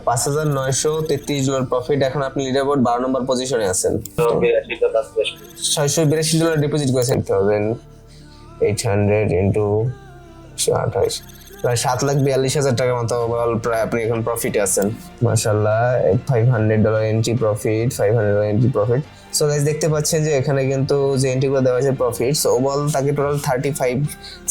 $5,933 profit. এখন আপনি leaderboard 12 নম্বর পজিশনে আছেন। $682 ডিপোজিট করেছেন। 1800 ইন্টু 28, প্রায় 7,42,000 টাকার মতো ওভারঅল প্রায় আপনি এখন প্রফিটে আছেন। মাশাআল্লাহ, $500 entry profit, $500 entry profit. So guys, দেখতে পাচ্ছেন যে এখানে কিন্তু যে এন্ট্রিগুলো দেওয়া হয়েছে প্রফিট, সো ওভারঅল তাকে টোটাল 35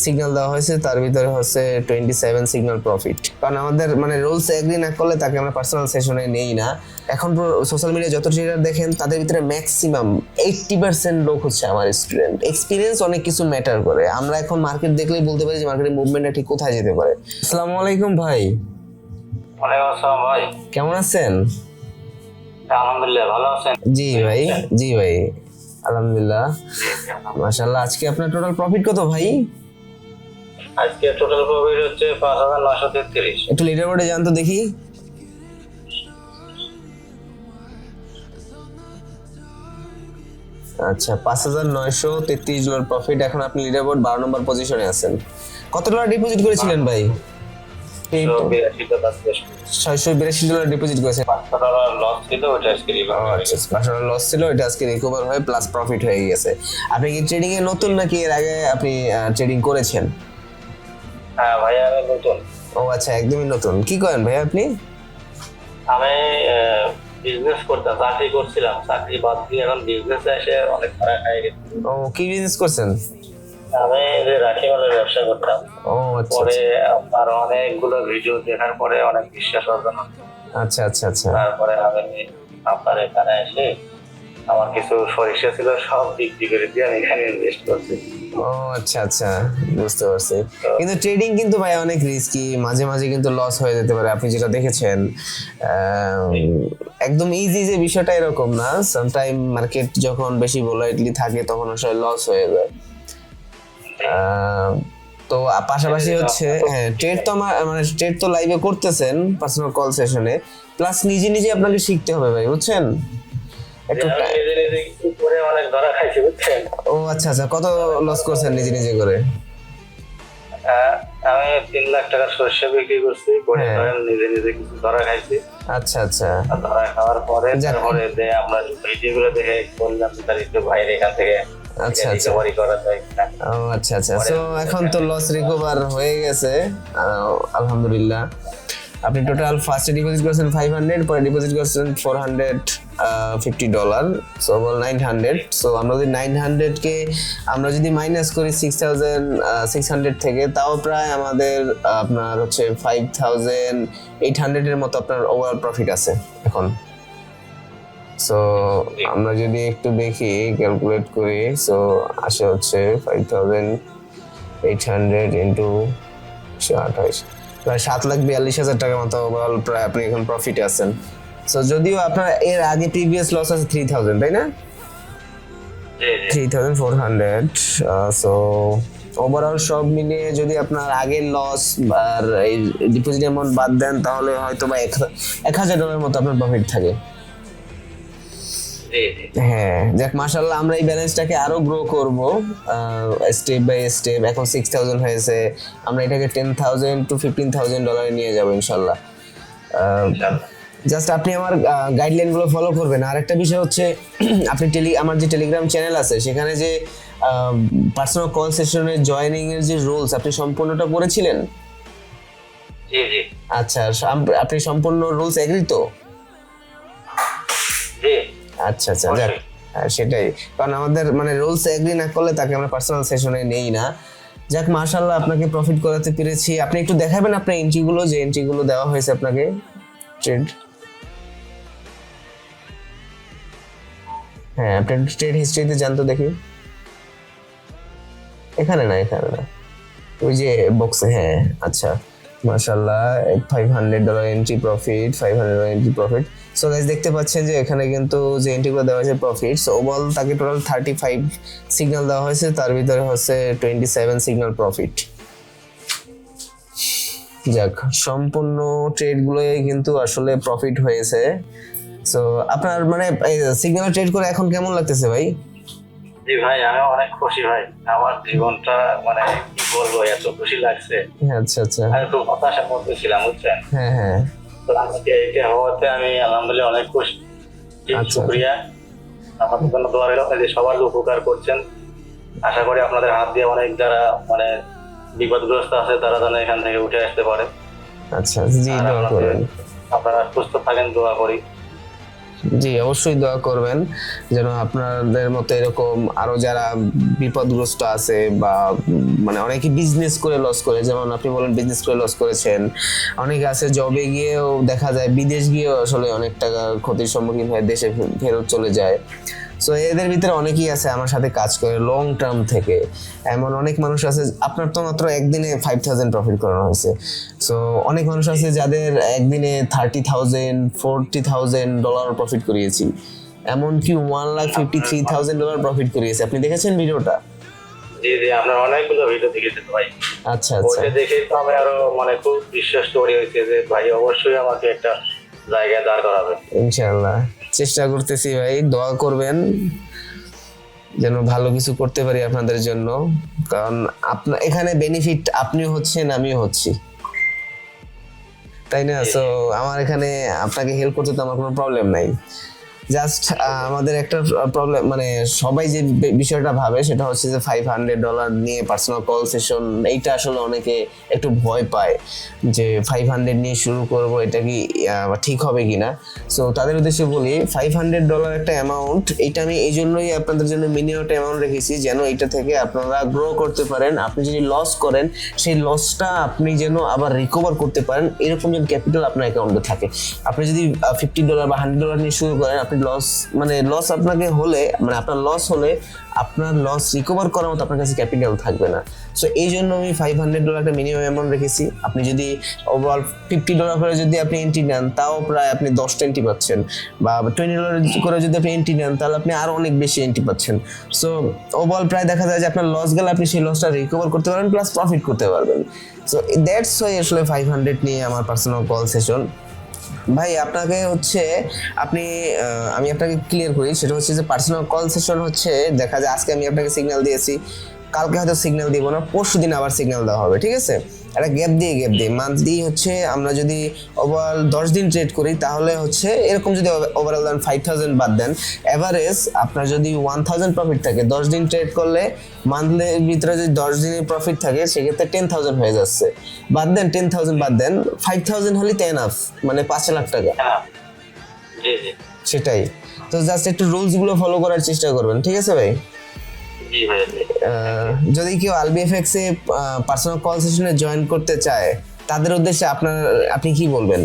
সিগন্যাল দেওয়া হয়েছে, তার ভিতরে হচ্ছে 27 সিগন্যাল প্রফিট। কারণ আমাদের মানে রুলস এগ্রি না করলে তাকে আমরা পার্সোনাল সেশনে নেই না। এখন সোশ্যাল মিডিয়া যত ট্রেডার দেখেন তাদের ভিতরে ম্যাক্সিমাম 80% লোক হচ্ছে আমার স্টুডেন্ট। এক্সপিরিয়েন্স অনেক কিছু ম্যাটার করে। আমরা এখন মার্কেট দেখলেই বলতে পারি যে মার্কেটের মুভমেন্টটা ঠিক কোথায় যেতে পারে। আসসালামু আলাইকুম ভাই। ওয়ালাইকুম আসসালাম ভাই, কেমন আছেন? আলহামদুলিল্লাহ, ভালো আছেন? জি ভাই, জি ভাই, আলহামদুলিল্লাহ। মাশাআল্লাহ, আজকে আপনার টোটাল প্রফিট কত ভাই? আজকে টোটাল প্রফিট হচ্ছে 5,933। একটু লিডারবোর্ডে যান তো দেখি। আচ্ছা, $5,933 প্রফিট। এখন আপনি লিডারবোর্ড 12 নম্বর পজিশনে আছেন। কত ডলার ডিপোজিট করেছিলেন ভাই? $682 ডিপোজিট করেছেন। $500 লস ছিল, ওটা আজকে রিকভার হয়ে গেছে। $500 লস ছিল, এটা আজকে রিকভার হয়ে প্লাস প্রফিট হয়ে গেছে। আপনি কি ট্রেডিং এ নতুন নাকি এর আগে আপনি ট্রেডিং করেছেন? হ্যাঁ ভাই, আমি নতুন। ও আচ্ছা, একদমই নতুন। কি করেন ভাই আপনি? আমি বিজনেস করতাম, চাকরি করছিলাম, চাকরি বাদ দিয়ে এখন বিজনেসে এসে অনেক খারাপ হয়ে গেছে। ও, কি বিজনেস করছেন? আমি যে রাখি মালের ব্যবসা করতাম। ও আচ্ছা, পরে আর অনেকগুলো ভিডিও দেখার পরে অনেক বিশ্বাস অর্জন হলো। আচ্ছা আচ্ছা আচ্ছা। তারপরে আমি আপনার এখানে এসে আমার কিছু সরিষা ছিল, সব বিক্রি করে দিয়ে আমি এখানে ইনভেস্ট করছি। ও আচ্ছা আচ্ছা, বুঝতে পারছি। কিন্তু ট্রেডিং কিন্তু ভাই অনেক রিস্কি, মাঝে মাঝে কিন্তু লস হয়ে যেতে পারে। আপনি যেটা দেখেছেন একদম ইজি যে বিষয়টা এরকম না। সামটাইম মার্কেট যখন বেশি ভোলাটিলি থাকে তখন আসলে লস হয়ে যায়। তো পাশাপাশি হচ্ছে হ্যাঁ, ট্রেড তো আমার মানে ট্রেড তো লাইভে করতেছেন পার্সোনাল কল সেশনে, প্লাস নিজে নিজে আপনাকে শিখতে হবে ভাই, বুঝছেন? একটু নিজে নিজে কিছু করে অনেক ধরা খাইছি, বুঝছেন? ও আচ্ছা আচ্ছা, কত লস করছেন নিজে নিজে করে? আমি 3 লাখ টাকার সরিষা বিক্রি করছি, করে ধরেন নিজে নিজে কিছু ধরা খাইছি। আচ্ছা আচ্ছা, ধরা খাওয়ার পরে তারপরে যে আমরা ভিডিওগুলো দেখে বললাম তার একটু বাইরে এখান থেকে আচ্ছা আচ্ছা, রিকভারি করা যায়। ও আচ্ছা আচ্ছা। সো এখন তো লস রিকভার হয়ে গেছে, আলহামদুলিল্লাহ। আপনি টোটাল ফার্স্টে ডিপোজিট করেছেন 500, পরে ডিপোজিট করেছেন $450, সো বল 900। সো আমরা যদি 900 কে আমরা যদি মাইনাস করি 6,600 থেকে, তাও প্রায় আমাদের আপনার হচ্ছে 5,800 এর মতো আপনার ওভারঅল প্রফিট আছে এখন। সো আমরা যদি একটু দেখি ক্যালকুলেট করি, সো আসে হচ্ছে 5,800 ইন্টু 28, প্রায় 7,42,000 টাকার মতো ওভারঅল প্রায় আপনি এখন প্রফিটে আছেন। সো যদিও আপনার এর আগে প্রিভিয়াস লস আছে 3,000, তাই না? 3,400। সো ওভারঅল সব মিলিয়ে যদি আপনার আগের লস আর এই ডিপোজিট অ্যামাউন্ট বাদ দেন তাহলে হয়তো বা $1,000 মতো আপনার প্রফিট থাকে। হ্যাঁ, যাক মাশাআল্লাহ, আমরা এই ব্যালেন্সটাকে আরো গ্রো করব স্টেপ বাই স্টেপ। এখন 6,000 হয়েছে, আমরা এটাকে $10,000 to $15,000 নিয়ে যাব ইনশাআল্লাহ। জাস্ট আপনি আমার গাইডলাইন গুলো ফলো করবেন। আর একটা বিষয় হচ্ছে আপনি আমার যে টেলিগ্রাম চ্যানেল আছে সেখানে যে পার্সোনাল কল সেশনের জয়েনিং এর যে রুলস আপনি সম্পূর্ণটা পড়েছিলেন? জি জি। আচ্ছা, আপনি সম্পূর্ণ রুলস এগ্রি তো? জি। আচ্ছা আচ্ছা, যাক সেটাই। কারণ আমাদের মানে রুলস এগ্রি না করলে তাকে আমরা পার্সোনাল সেশনে নেই না। যাক মাশাআল্লাহ, আপনাকে প্রফিট করাতে পেরেছি। আপনি একটু দেখাবেন আপনার এন্ট্রিগুলো, যে এন্ট্রিগুলো দেওয়া হয়েছে আপনাকে ট্রেড। হ্যাঁ, আপনি ট্রেড হিস্ট্রিতে যান তো দেখি। এখানে না, এখানে না, ওই যে বক্সে। হ্যাঁ আচ্ছা, মাশাআল্লাহ, $500 entry profit, $500 entry profit. So guys, দেখতে পাচ্ছেন যে এখানে কিন্তু যে এন্ট্রিগুলো দেওয়া হয়েছে প্রফিট, সো ওভারঅল তাকে টোটাল 35 সিগন্যাল দেওয়া হয়েছে, তার ভিতরে হচ্ছে 27 সিগন্যাল প্রফিট। যাক, সম্পূর্ণ ট্রেডগুলোই কিন্তু আসলে প্রফিট হয়েছে। সো আপনার মানে সিগন্যাল ট্রেড করে এখন কেমন লাগতেছে ভাই? জি ভাই, আমি অনেক খুশি ভাই। আমার জীবনটা মানে কি বলবো, এত খুশি লাগছে। আচ্ছা আচ্ছা, আমি খুব হতাশার মধ্যে ছিলাম, বুঝছেন? হ্যাঁ হ্যাঁ। তো আজকে এটা হওয়াতে আমি আলহামদুলিল্লাহ অনেক খুশি। আচ্ছা। শুকরিয়া, আপনাদের জন্য দোয়া রইল। আপনি যে সবার উপকার করছেন, আশা করি আপনাদের হাত দিয়ে অনেক যারা মানে বিপদগ্রস্ত আছে তারা যেন এখান থেকে উঠে আসতে পারে। আচ্ছা, জি আর দোয়া করবেন। আপনারা সুস্থ থাকেন, দোয়া করি। জি অবশ্যই দোয়া করবেন যেন আপনাদের মতো এরকম আরো যারা বিপদগ্রস্ত আছে বা মানে অনেকে বিজনেস করে লস করে, যেমন আপনি বলেন বিজনেস করে লস করেছেন, অনেকে আছে জবে গিয়েও দেখা যায় বিদেশ গিয়েও আসলে অনেক টাকা ক্ষতির সম্মুখীন হয়ে দেশে ফেরত চলে যায়। সো এদের ভিতরে অনেকেই আছে আমার সাথে কাজ করে লং টার্ম থেকে। এমন অনেক মানুষ আছে, আপনার তো মাত্র একদিনে 5,000 প্রফিট করানো হয়েছে। সো অনেক মানুষ আছে যাদের একদিনে 30,000 $40,000 প্রফিট করিয়েছি, এমনকি $1,53,000 প্রফিট করিয়েছে। আপনি দেখেছেন ভিডিওটা? জি জি, আপনার অনেকগুলো ভিডিও দেখেছেন ভাই। আচ্ছা আচ্ছা, ওইটা দেখে তো আমি আরো মানে খুব বিশ্বাস তৈরি হয়েছে যে ভাই অবশ্যই আমাকে একটা জায়গায় দাঁড় করাবে। ইনশাআল্লাহ চেষ্টা করতেছি ভাই, দোয়া করবেন যেন ভালো কিছু করতে পারি আপনাদের জন্য, কারণ আপনার এখানে বেনিফিট আপনিও হচ্ছেন আমিও হচ্ছি, তাই না? সো আমার এখানে আপনাকে হেল্প করতে তো আমার কোনো প্রবলেম নাই। জাস্ট আমাদের একটা প্রবলেম, মানে সবাই যে বিষয়টা ভাবে সেটা হচ্ছে যে $500 নিয়ে পার্সোনাল কল সেশন, এইটা আসলে অনেকে একটু ভয় পায় যে 500 নিয়ে শুরু করব, এটা কি ঠিক হবে কিনা। সো তাদের উদ্দেশ্যে বলি $500 একটা অ্যামাউন্ট, এটা আমি এই জন্যই আপনাদের জন্য মিনিমাম একটা অ্যামাউন্ট রেখেছি যেন এটা থেকে আপনারা গ্রো করতে পারেন। আপনি যদি লস করেন সেই লসটা আপনি যেন আবার রিকভার করতে পারেন, এরকম যেন ক্যাপিটাল আপনার অ্যাকাউন্টে থাকে। আপনি যদি $50 বা $100 নিয়ে শুরু করেন, আপনি লস মানে লস আপনাকে হলে মানে আপনার লস হলে আপনার লস রিকভার করার মতো আপনার কাছে ক্যাপিটাল থাকবে না। সো এই জন্য আমি $500 একটা মিনিমাম অ্যামাউন্ট রেখেছি। আপনি যদি ওভারঅল $50 করে যদি আপনি এন্ট্রি নেন, তাও প্রায় আপনি 10টা এন্ট্রি পাচ্ছেন, বা $20 করে যদি আপনি এন্ট্রি নেন তাহলে আপনি আরো অনেক বেশি এন্ট্রি পাচ্ছেন। সো ওভারঅল প্রায় দেখা যায় যে আপনার লস গেলে আপনি সেই লসটা রিকভার করতে পারবেন প্লাস প্রফিট করতে পারবেন। সো দ্যাটস ওয়াই আসলে 500 নিয়ে আমার পার্সোনাল কল সেশন। ভাই আপনাকে হচ্ছে আমি আপনাকে ক্লিয়ার করি, সেটা হচ্ছে যে পার্সোনাল কল সেশন হচ্ছে দেখা যায় আজকে আমি আপনাকে সিগন্যাল দিয়েছি, কালকে হয়তো সিগন্যাল দিব না, পরশু দিন আবার সিগন্যাল দেওয়া হবে, ঠিক আছে? একটা গ্যাপ দিয়ে মান্থলি হচ্ছে আমরা যদি ওভারঅল 10 দিন ট্রেড করি তাহলে হচ্ছে এরকম, যদি ওভারঅল দেন 5,000 বাদ দেন, এভারেজ আপনার যদি 1,000 প্রফিট থাকে 10 দিন ট্রেড করলে, মান্থলির ভিতরে যদি 10 দিনের প্রফিট থাকে সেক্ষেত্রে 10,000 হয়ে যাচ্ছে। বাদ দেন 10,000 বাদ দেন, 5,000 হলে এনাফ, মানে 5 লাখ টাকা। হ্যাঁ, জি জি সেটাই তো, জাস্ট একটু রুলস গুলো ফলো করার চেষ্টা করবেন, ঠিক আছে ভাই? জি ভাই। যদি কেউ আলবিএফএক্স এ পার্সোনাল কল সেশনে জয়েন করতে চায় তাদের উদ্দেশ্যে আপনি কি বলবেন?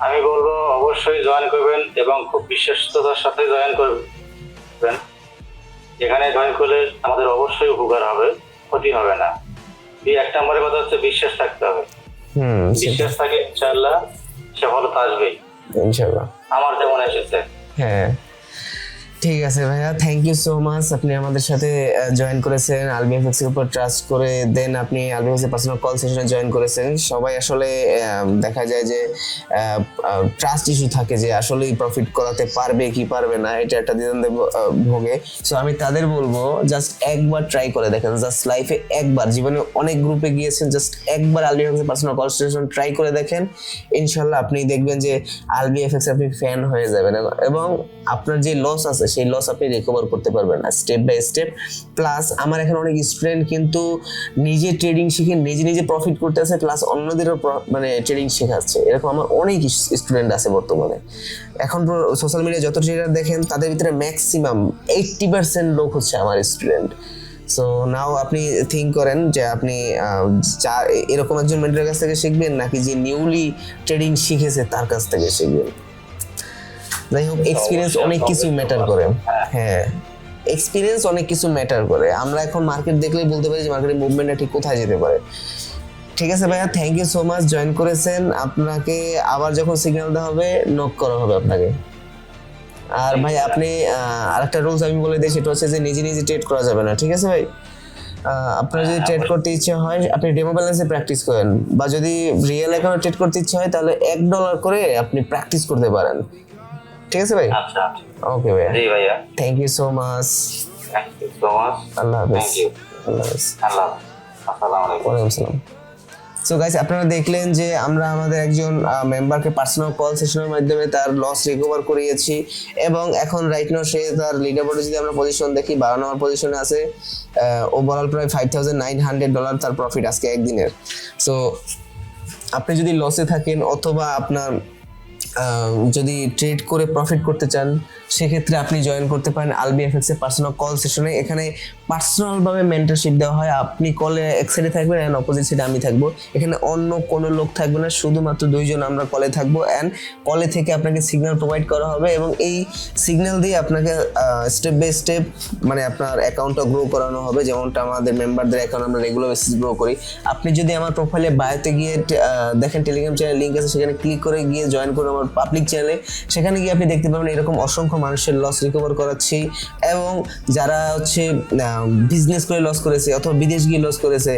আমি বলবো অবশ্যই জয়েন করবেন এবং খুব বিশ্বস্ততার সাথে জয়েন করবেন। এখানে জয়েন করলে আমাদের অবশ্যই উপকার হবে, ক্ষতি হবে না। এক নম্বরের কথা হচ্ছে বিশ্বাস থাকতে হবে। বিশ্বাস থাকে ইনশাআল্লাহ সফলতা আসবেই, ইনশাআল্লাহ আমার যেমন এসেছে। হ্যাঁ ঠিক আছে ভাইয়া, থ্যাংক ইউ সো মাচ। আপনি আমাদের সাথে জয়েন করেছেন, আলবিএফএক্স এর উপর ট্রাস্ট করে দেন আপনি আলবিএফএক্স এর পার্সোনাল কল সেশনে জয়েন করেছেন। সবাই আসলে দেখা যায় যে ট্রাস্ট ইস্যু থাকে যে আসলেই প্রফিট করাতে পারবে কি পারবে না, এটা একটা দ্বিধাদ্বন্দ্বে ভোগে। সো আমি তাদের বলবো জাস্ট একবার ট্রাই করে দেখেন, জাস্ট লাইফে একবার, জীবনে অনেক গ্রুপে গিয়েছেন, জাস্ট একবার আলবিএফএক্স এর পার্সোনাল কল সেশন ট্রাই করে দেখেন, ইনশাআল্লাহ আপনি দেখবেন যে আলবিএফএক্স আপনি ফ্যান হয়ে যাবেন এবং আপনার যে লস আছে সেই লস আপনি রিকভার করতে পারবেন না স্টেপ বাই স্টেপ। প্লাস আমার এখানে অনেক স্টুডেন্ট কিন্তু নিজে ট্রেডিং শিখে নিজে নিজে প্রফিট করতে আছে, প্লাস অন্যদেরও মানে ট্রেডিং শেখাচ্ছে। এরকম আমার অনেক স্টুডেন্ট আছে বর্তমানে। এখন সোশ্যাল মিডিয়ায় যত ট্রেডার দেখেন তাদের ভিতরে ম্যাক্সিমাম 80% লোক হচ্ছে আমার স্টুডেন্ট। সো নাও আপনি থিঙ্ক করেন যে আপনি এরকম একজন মেন্টরের কাছ থেকে শিখবেন নাকি যে নিউলি ট্রেডিং শিখেছে তার কাছ থেকে শিখবেন। যাই হোক, এক্সপিরিয়েন্স অনেক কিছু ম্যাটার করে। হ্যাঁ, এক্সপিরিয়েন্স অনেক কিছু ম্যাটার করে। আমরা এখন মার্কেট দেখলেই বলতে পারি যে মার্কেটের মুভমেন্টটা ঠিক কোথায় যেতে পারে। ঠিক আছে ভাইয়া, thank you so much join করেছেন। আপনাকে আবার যখন সিগন্যাল দেওয়া হবে নক করা হবে আপনাকে। আর ভাই আপনি আরেকটা রুলস আমি বলে দিই, সেটা হচ্ছে যে নিজে নিজে ট্রেড করা যাবে না, ঠিক আছে ভাই? আপনার যদি ট্রেড করতে ইচ্ছে হয় আপনি ডেমো ব্যালেন্সে প্র্যাকটিস করেন, বা যদি রিয়েল অ্যাকাউন্টে ট্রেড করতে ইচ্ছে হয় তাহলে $1 করে আপনি প্র্যাকটিস করতে পারেন, ঠিক আছে ভাই? আচ্ছা ওকে ভাইয়া, জি ভাইয়া, thank you so much. Thank you so much. Allah হাফেজ। Thank you. আল্লাহ হাফেজ। আল্লাহ, আসসালামু আলাইকুম। ওয়ালাইকুম আসসালাম। সো গাইস আপনারা দেখলেন যে আমরা আমাদের একজন মেম্বারকে পার্সোনাল কল সেশনের মাধ্যমে তার লস রিকভার করিয়েছি এবং এখন রাইট নাও সে তার লিডার বোর্ডে যদি আমরা পজিশন দেখি 12 নম্বর পজিশনে আছে। ওভারঅল প্রায় $5,900 তার প্রফিট আজকে একদিনের। সো আপনি যদি লসে থাকেন অথবা আপনার যদি ট্রেড করে প্রফিট করতে চান সেক্ষেত্রে আপনি জয়েন করতে পারেন আলবিএফএক্স এর পার্সোনাল কল সেশনে। এখানে পার্সোনালভাবে মেন্টরশিপ দেওয়া হয়। আপনি কলে এক সাইডে থাকবেন অ্যান্ড অপোজিট সাইডে আমি থাকবো। এখানে অন্য কোনো লোক থাকবে না, শুধুমাত্র 2 জন আমরা কলে থাকবো অ্যান্ড কলে থেকে আপনাকে সিগন্যাল প্রোভাইড করা হবে এবং এই সিগন্যাল দিয়ে আপনাকে স্টেপ বাই স্টেপ মানে আপনার অ্যাকাউন্টটা গ্রো করানো হবে, যেমনটা আমাদের মেম্বারদের অ্যাকাউন্ট আমরা রেগুলার বেসিস গ্রো করি। আপনি যদি আমার প্রোফাইলে বায়োতে গিয়ে দেখেন টেলিগ্রাম চ্যানেল লিঙ্ক আছে, সেখানে ক্লিক করে গিয়ে জয়েন করুন আমার পাবলিক চ্যানেলে। সেখানে গিয়ে আপনি দেখতে পাবেন এরকম অসংখ্য মানুষের লস রিকভার করাচ্ছি এবং যারা হচ্ছে বিজনেস করে লস করেছে অথবা বিদেশ গিয়ে লস করেছে,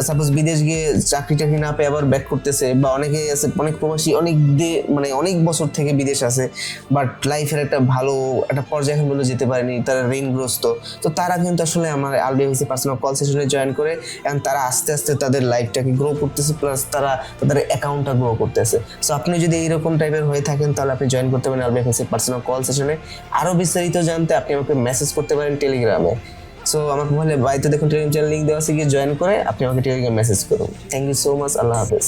সাপোজ বিদেশ গিয়ে চাকরি টাকরি না পেয়ে আবার ব্যাক করতেছে, বা অনেকে আছে অনেক প্রবাসী মানে অনেক বছর থেকে বিদেশ আছে বাট লাইফের একটা ভালো একটা পর্যায়ে এখন বলে যেতে পারেনি, তারা ঋণগ্রস্ত। তো তারা কিন্তু আসলে আমার আলবিএফএক্স পার্সোনাল কল সেশনে জয়েন করে এবং তারা আস্তে আস্তে তাদের লাইফটাকে গ্রো করতেছে, প্লাস তারা তাদের অ্যাকাউন্টটা গ্রো করতেছে। সো আপনি যদি এইরকম টাইপের হয়ে থাকেন তাহলে আপনি জয়েন করতে পারেন আলবিএফএক্স পার্সোনাল কল সেশনে। আরও বিস্তারিত জানতে আপনি আমাকে মেসেজ করতে পারেন টেলিগ্রামে। সো আমার মোবাইলে বাড়িতে দেখুন টেলিগ্রাম চ্যানেল লিঙ্ক দেওয়া আছে, গিয়ে জয়েন করে আপনি আমাকে টেলিগ্রাম মেসেজ করুন। Thank you so much, Allah হাফেজ।